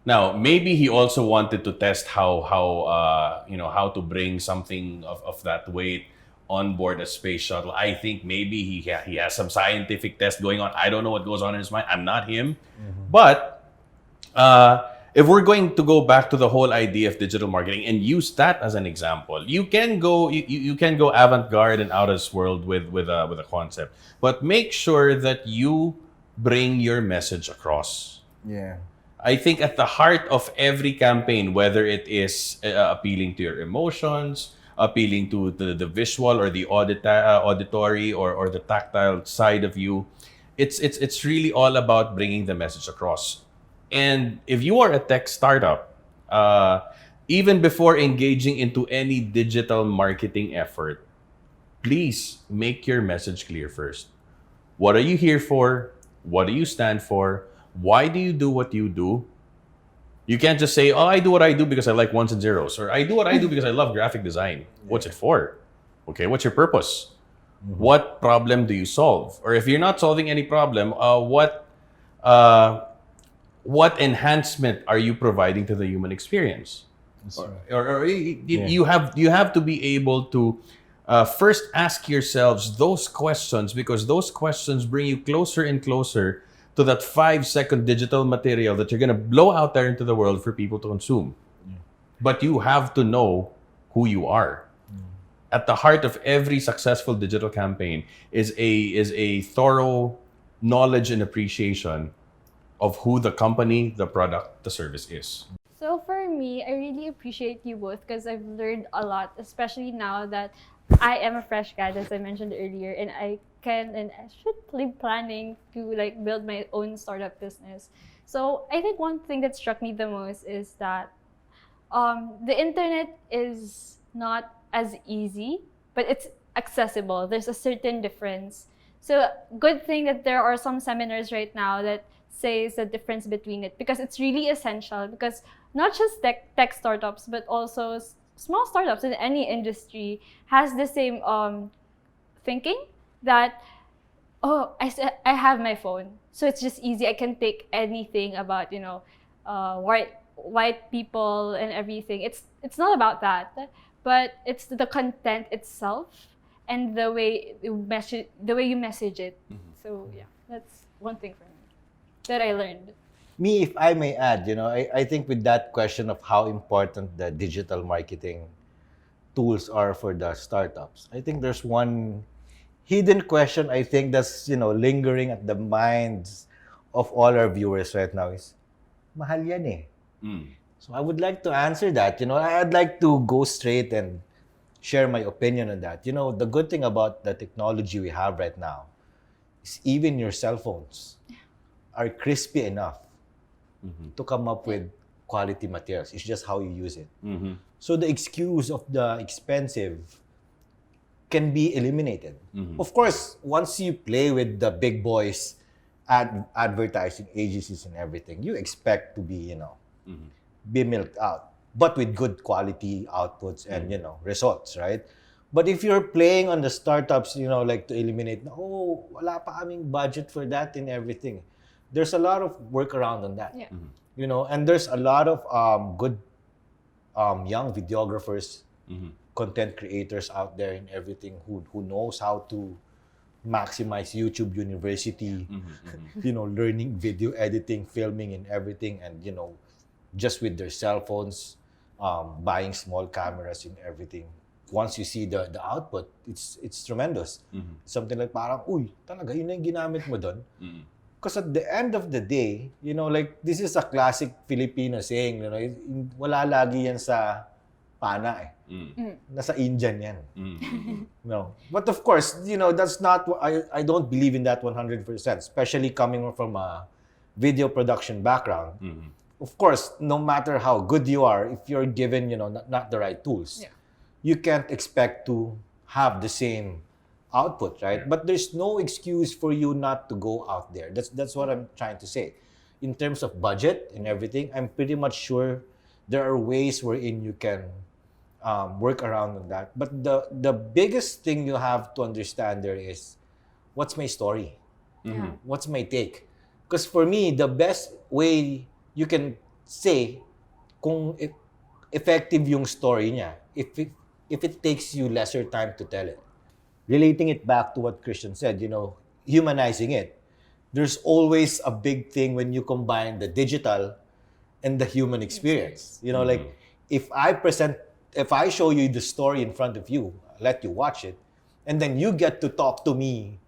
Now, maybe he also wanted to test how to bring something of that weight on board a space shuttle. I think maybe he has some scientific test going on. I don't know what goes on in his mind. I'm not him. But if we're going to go back to the whole idea of digital marketing and use that as an example, you can go avant-garde and out of this world with a concept, but make sure that you bring your message across. Yeah. I think at the heart of every campaign, whether it is appealing to your emotions, appealing to the visual or the auditory or the tactile side of you, it's really all about bringing the message across. And if you are a tech startup, even before engaging into any digital marketing effort, please make your message clear first. What are you here for? What do you stand for? Why do you do what you do? You can't just say, oh, I do what I do because I like ones and zeros, or I do what I do because I love graphic design. What's it for? Okay, what's your purpose? What problem do you solve? Or if you're not solving any problem, what enhancement are you providing to the human experience? You have to be able to first ask yourselves those questions, because those questions bring you closer and closer to that 5-second digital material that you're going to blow out there into the world for people to consume. But you have to know who you are. At the heart of every successful digital campaign is a thorough knowledge and appreciation of who the company, the product, the service is. So for me, I really appreciate you both because I've learned a lot, especially now that I am a fresh grad, as I mentioned earlier, and I should be planning to like build my own startup business. So I think one thing that struck me the most is that the internet is not as easy, but it's accessible. There's a certain difference. So good thing that there are some seminars right now that says the difference between it, because it's really essential, because not just tech startups, but also small startups in any industry has the same thinking that, oh, I have my phone, so it's just easy. I can take anything about, white people and everything. It's not about that, but it's the content itself and the way you message it. So yeah, that's one thing for me that I learned. Me, if I may add, I think with that question of how important the digital marketing tools are for the startups, I think there's one hidden question, I think, that's, lingering at the minds of all our viewers right now is, mahal yan eh. So I would like to answer that. I'd like to go straight and share my opinion on that. The good thing about the technology we have right now is even your cell phones are crispy enough to come up with quality materials. It's just how you use it. So the excuse of the expensive can be eliminated. Of course, once you play with the big boys, advertising agencies and everything, you expect to be, be milked out, but with good quality outputs and, results, right? But if you're playing on the startups, like to eliminate, oh, wala pa kaming budget for that and everything. There's a lot of workaround on that. Yeah. And there's a lot of good young videographers, content creators out there and everything who knows how to maximize YouTube University, learning video editing, filming and everything, and just with their cell phones, buying small cameras and everything. Once you see the output, it's tremendous. Something like parang, uy, talaga yun na yung ginamit mo doon. Because at the end of the day, like this is a classic Filipino saying, wala lagi yan sa pana eh. Nasa Indian yan. No. But of course, that's not, I don't believe in that 100%, especially coming from a video production background. Of course, no matter how good you are, if you're given, not the right tools, you can't expect to have the same output, right? But there's no excuse for you not to go out there. That's what I'm trying to say. In terms of budget and everything, I'm pretty much sure there are ways wherein you can work around on that. But the biggest thing you have to understand there is, what's my story? What's my take? Because for me, the best way you can say kung effective yung story niya, if it takes you lesser time to tell it. Relating it back to what Christian said, humanizing it. There's always a big thing when you combine the digital and the human experience. Like if I show you the story in front of you, let you watch it, and then you get to talk to me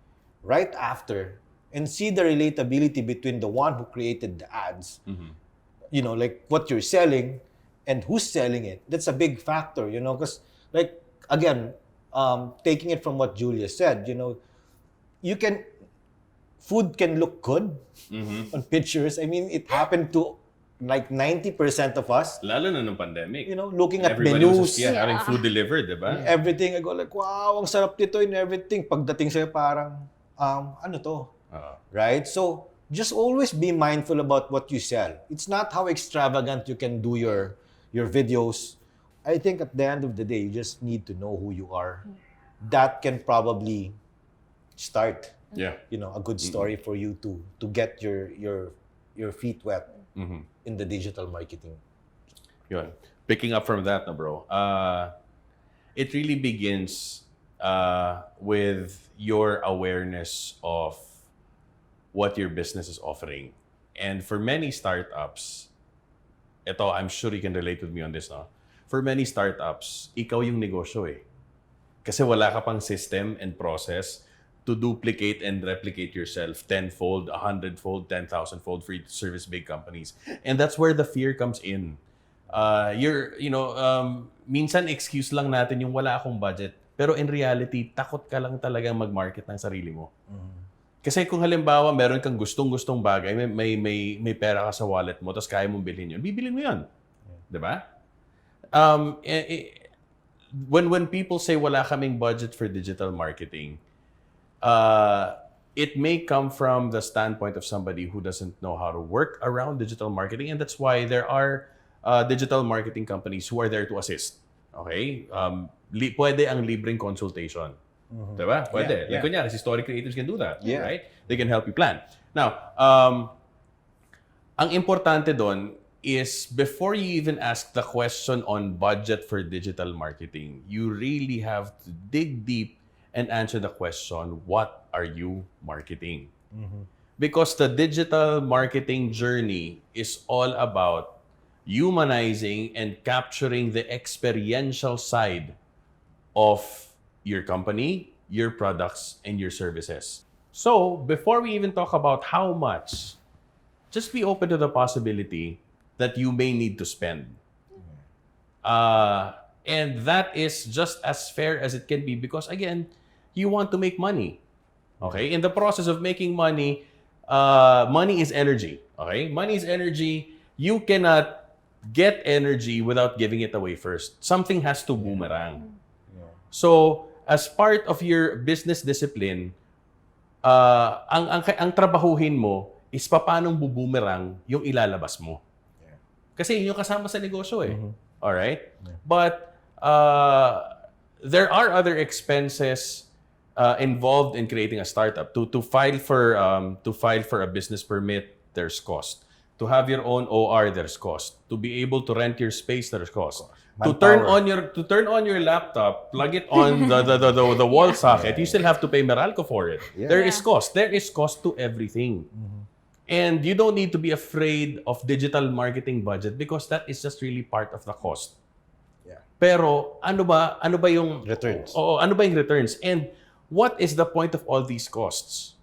right after and see the relatability between the one who created the ads, like what you're selling and who's selling it. That's a big factor, because like, again, taking it from what Julia said, food can look good on pictures. I mean, it happened to like 90% of us. Lalo na nung pandemic. Looking at Everybody menus. was having food delivered, diba? Everything. I go like, wow, ang sarap nito and everything. Pagdating sa'yo parang, ano to? Right? So, just always be mindful about what you sell. It's not how extravagant you can do your videos. I think at the end of the day, you just need to know who you are. That can probably start, a good story for you to get your feet wet in the digital marketing. Yun. Picking up from that, bro. It really begins with your awareness of what your business is offering. And for many startups, I'm sure you can relate with me on this, no? For many startups, ikaw yung negosyo eh. Kasi wala ka pang system and process to duplicate and replicate yourself 10-fold, 100-fold, 10,000-fold for you to service big companies. And that's where the fear comes in. Minsan excuse lang natin yung wala akong budget. Pero in reality, takot ka lang talagang mag-market ng sarili mo. Kasi kung halimbawa, meron kang gustong-gustong bagay, may pera ka sa wallet mo, tapos kaya mong bilhin yun, bibilin mo yun. Diba? When people say wala kaming budget for digital marketing, it may come from the standpoint of somebody who doesn't know how to work around digital marketing, and that's why there are digital marketing companies who are there to assist. Okay? Pwede ang libreng consultation. Diba? Pwede. Yeah, Like, kunyari, si Stori Creatives can do that. Yeah. Right? They can help you plan. Now, ang importante doon is before you even ask the question on budget for digital marketing, you really have to dig deep and answer the question, what are you marketing? Because the digital marketing journey is all about humanizing and capturing the experiential side of your company, your products, and your services. So, before we even talk about how much, just be open to the possibility that you may need to spend. And that is just as fair as it can be because, again, you want to make money. Okay? In the process of making money, money is energy. Okay? Money is energy. You cannot get energy without giving it away first. Something has to boomerang. So, as part of your business discipline, ang trabahuhin mo is paanong buboomerang yung ilalabas mo. Kasi yun yung kasama sa negosyo eh. All right? But there are other expenses involved in creating a startup. To file for a business permit, there's cost. To have your own OR, there's cost. To be able to rent your space, there's cost. To turn on your laptop, plug it on the wall socket, you still have to pay Meralco for it. There is cost. There is cost to everything. And you don't need to be afraid of digital marketing budget because that is just really part of the cost. Pero ano ba yung Returns. Ano ba yung returns? And what is the point of all these costs?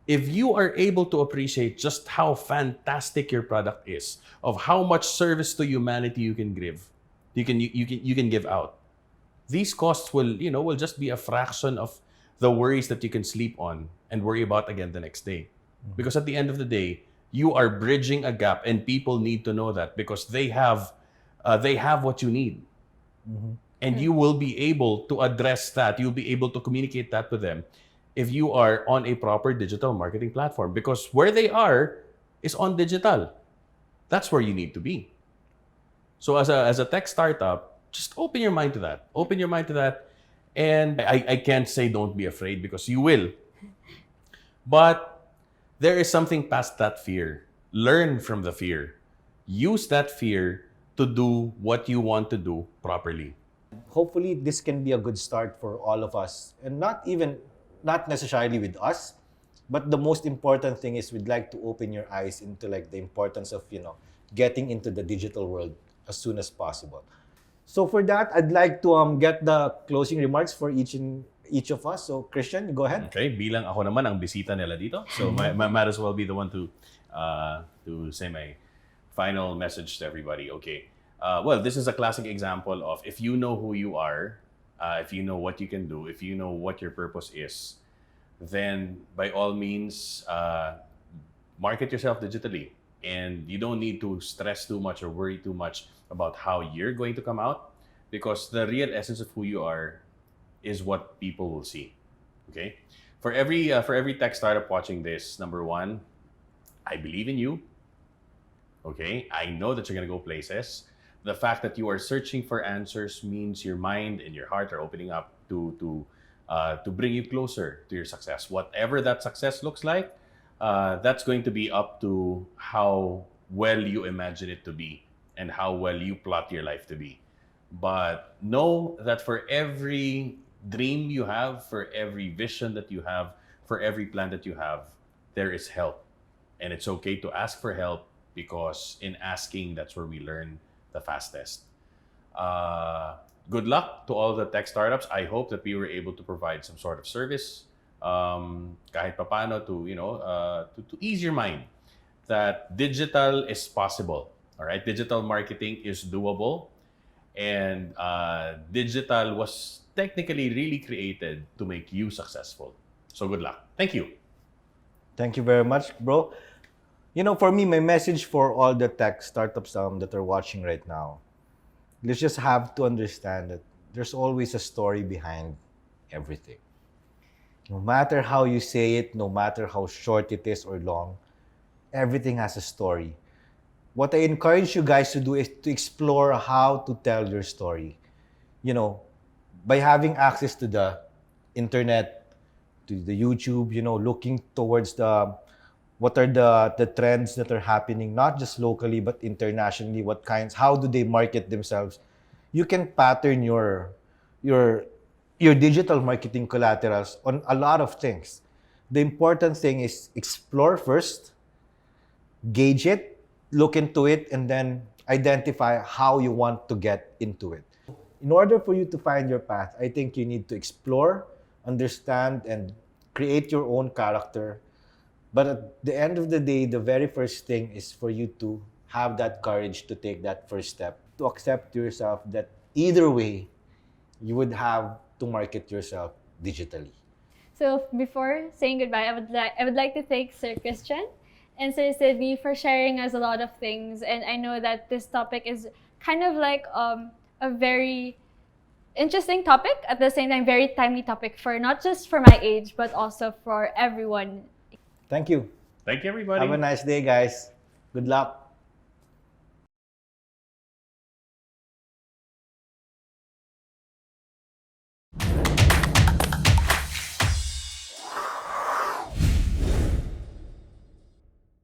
If you are able to appreciate just how fantastic your product is, of how much service to humanity you can give, you can give out, these costs will just be a fraction of the worries that you can sleep on and worry about again the next day. Because at the end of the day, you are bridging a gap, and people need to know that because they have what you need, and you will be able to address that. You'll be able to communicate that with them if you are on a proper digital marketing platform. Because where they are is on digital. That's where you need to be. So as a tech startup, just open your mind to that. Open your mind to that, and I can't say don't be afraid because you will, but there is something past that fear. Learn from the fear. Use that fear to do what you want to do properly. Hopefully, this can be a good start for all of us. And not necessarily with us, but the most important thing is we'd like to open your eyes into like the importance of, getting into the digital world as soon as possible. So for that, I'd like to get the closing remarks for each of us. So Christian, go ahead. Okay, bilang ako naman ang bisita nila dito, so might as well be the one to say my final message to everybody. Okay, well, this is a classic example of if you know who you are, if you know what you can do, if you know what your purpose is, then by all means, market yourself digitally, and you don't need to stress too much or worry too much about how you're going to come out, because the real essence of who you are is what people will see. Okay? For every tech startup watching this, number one, I believe in you. Okay? I know that you're gonna go places. The fact that you are searching for answers means your mind and your heart are opening up to bring you closer to your success. Whatever that success looks like, that's going to be up to how well you imagine it to be and how well you plot your life to be. But know that for every dream you have, for every vision that you have, for every plan that you have, there is help. And it's okay to ask for help because in asking, that's where we learn the fastest. Good luck to all the tech startups. I hope that we were able to provide some sort of service, kahit papano to ease your mind that digital is possible. All right, digital marketing is doable, and digital was technically really created to make you successful. So good luck. Thank you. Thank you very much, bro. For me, my message for all the tech startups that are watching right now, let's just have to understand that there's always a story behind everything. No matter how you say it, no matter how short it is or long, everything has a story. What I encourage you guys to do is to explore how to tell your story. You know, by having access to the internet, to the YouTube, looking towards what are the trends that are happening, not just locally but internationally, how do they market themselves. You can pattern your your digital marketing collaterals on a lot of things. The important thing is explore first, gauge it, look into it, and then identify how you want to get into it. In order for you to find your path, I think you need to explore, understand, and create your own character. But at the end of the day, the very first thing is for you to have that courage to take that first step, to accept yourself that either way, you would have to market yourself digitally. So before saying goodbye, I would like to thank Sir Christian and Sir Sydney for sharing us a lot of things. And I know that this topic is kind of like a very interesting topic, at the same time very timely topic for not just for my age but also for everyone. Thank you. Thank you, everybody. Have a nice day, guys. Good luck.